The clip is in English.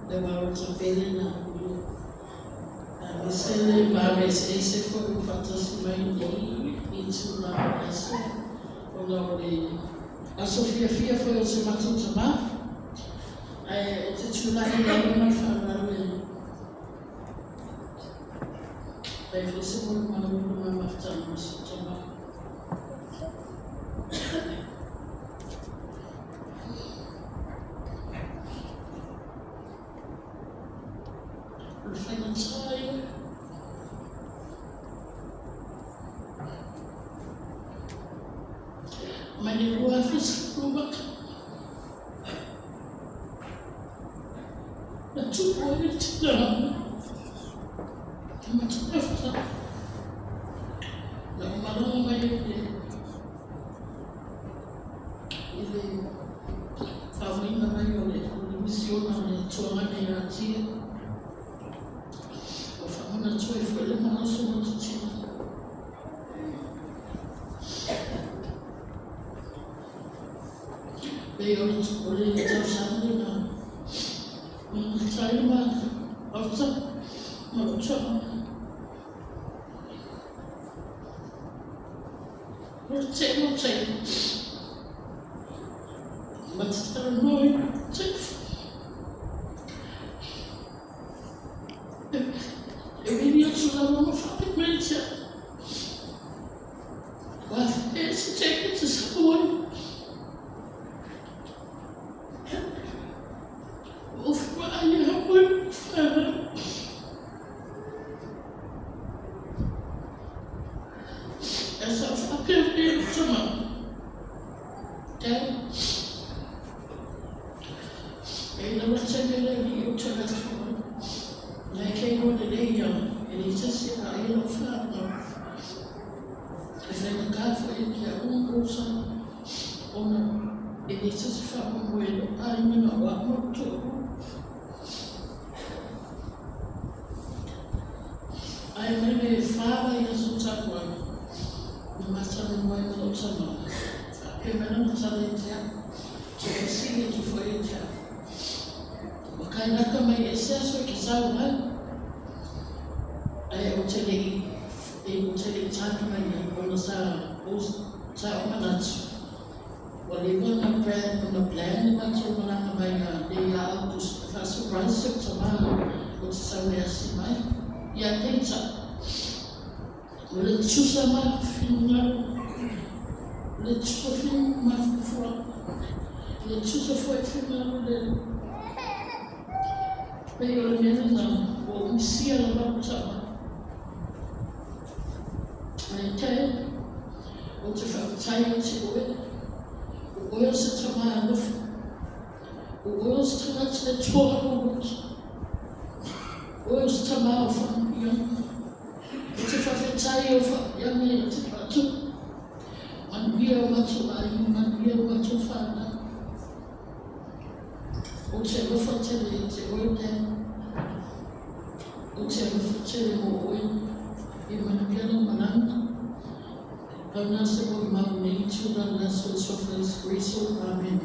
le wao sa pele na ulu. E se le vare se foi o fatasi mai i tula ese. O na le a Sofia Fia foi o se matuta ma. O te tula i le na whanau e foi se mo ma ulu ma maftana ma se tama. Whanatai, mai ni rua fisa rua, na tupo e tina, ma tina fisa, na umarama mai ele whawina mai o le misiona o le tuangane i a tia. Na tue foi le manaso na tutina. Be o le tau sande na taima auta ma uta. O te mo te. Ma te tara noi te. E vini atu la mama whape meritia. Wa e se teke te sapuani. O whiwa ai e hapoi whana. E sa whape e tama. Tau. E na watene le ni o tana tama. Nei kei ngone nei ia, e ni tasi a e lo whāna. E whaina kāwha e ki a ungosa, ona e ni tasi whāma mo e lo aimina o amo tōru. Ai mene e whāwa i aso tākua, na matana mo e malo tama. Whape mena matana e tea, te kasine ki fo e tea. Kai naka mai e seaso ki sau mai. Ai o tele tāki mai e ona sa o manatu. O le wana brand o na plan i matu o manaka mai a le a autus e whaso bransip ta maa o te sau e asi mai. Ia teita. O le tusa ma whingau. Le tusa whingau ma fufua. Le tusa fwoi whingau le Pei o le mena na o misia la mautama. Ai tei, o te whakatai o te oe, o oe o se tama anufu, o oe o se tama te le toa o wuki, o oe o se tama o whakapion, o te whawhetai o whakiane o te patu, manuia o matu ai, manuia o matu whana. O te rofa tele te oite, o te rofa tele mo oe, i manukena manana. Pau nasa mo i mau nei tūna nasa o sofas griso, amen.